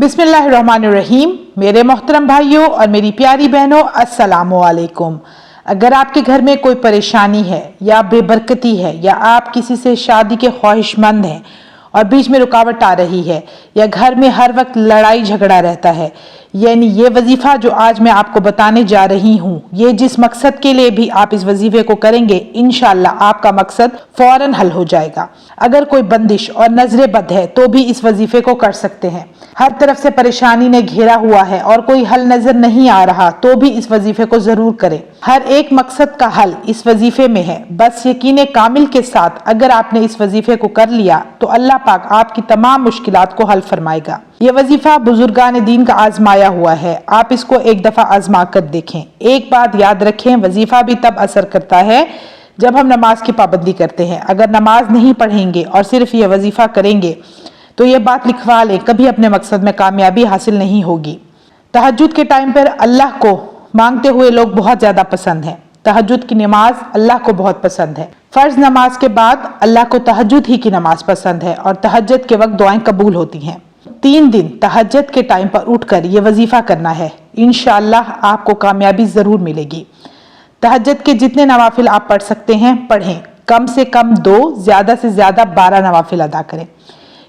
बिस्मिल्लाहिर्रहमानिर्रहीम। मेरे मोहतरम भाइयों और मेरी प्यारी बहनों, अस्सलामु अलैकुम। अगर आपके घर में कोई परेशानी है या बेबरकती है या आप किसी से शादी के ख्वाहिशमंद हैं और बीच में रुकावट आ रही है या घर में हर वक्त लड़ाई झगड़ा रहता है, यानी ये वजीफा जो आज मैं आपको बताने जा रही हूँ, ये जिस मकसद के लिए भी आप इस वजीफे को करेंगे, इंशाअल्लाह आपका मकसद फौरन हल हो जाएगा। अगर कोई बंदिश और नजरे बद है तो भी इस वजीफे को कर सकते हैं। हर तरफ से परेशानी ने घेरा हुआ है और कोई हल नजर नहीं आ रहा तो भी इस वजीफे को जरूर करें। हर एक मकसद का हल इस वजीफे में है। बस यकीन कामिल के साथ अगर आपने इस वजीफे को कर लिया तो अल्लाह पाक आपकी तमाम मुश्किलात को हल फरमाएगा। ये वजीफा बुजुर्गान दीन का आजमाया हुआ है। आप इसको एक दफा आजमा कर देखें। एक बात याद रखें, वजीफा भी तब असर करता है जब हम नमाज की पाबंदी करते हैं। अगर नमाज नहीं पढ़ेंगे और सिर्फ ये वजीफा करेंगे तो ये बात लिखवा लें, कभी अपने मकसद में कामयाबी हासिल नहीं होगी। तहज्जुद के टाइम पर अल्लाह को मांगते हुए लोग बहुत ज्यादा पसंद हैं। तहज्जुद की नमाज अल्लाह को बहुत पसंद है। फर्ज नमाज के बाद अल्लाह को तहज्जुद ही की नमाज पसंद है और तहज्जुद के वक्त दुआएं कबूल होती हैं। 3 दिन तहज्जुद के टाइम पर उठकर ये वजीफा करना है। इंशाअल्लाह आपको कामयाबी जरूर मिलेगी। तहज्जुद के जितने नवाफिल आप पढ़ सकते हैं पढ़ें। कम से कम 2, ज्यादा से ज्यादा 12 नवाफिल अदा करें।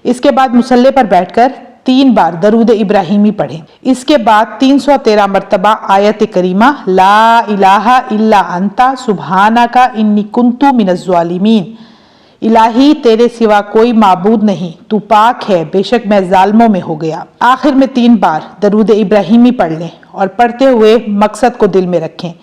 इसके बाद मुसल्ले पर बैठकर 3 बार दरूद इब्राहिमी पढ़ें। इसके बाद 313 मरतबा आयत करीमा ला इलाहा इल्ला अंता सुब्हानका इन्नी कुन्तु मिनज़ ज़ालिमीन, इलाही तेरे सिवा कोई माबूद नहीं, तू पाक है, बेशक मैं जालिमों में हो गया। आखिर में 3 बार दरूद इब्राहिमी पढ़ लें और पढ़ते हुए मकसद को दिल में रखें,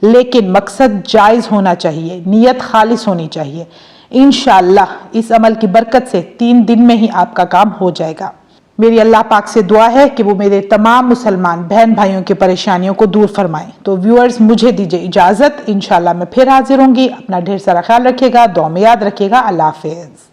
लेकिन मकसद जायज़ होना चाहिए, नियत खालिस होनी चाहिए। इंशाअल्लाह इस अमल की बरकत से 3 दिन में ही आपका काम हो जाएगा। मेरी अल्लाह पाक से दुआ है कि वो मेरे तमाम मुसलमान बहन भाइयों की परेशानियों को दूर फरमाएं। तो व्यूअर्स, मुझे दीजिए इजाज़त। इंशाअल्लाह मैं फिर हाजिर होंगी। अपना ढेर सारा ख्याल रखिएगा, दुआ में याद रखिएगा। अल्लाह हाफिज़।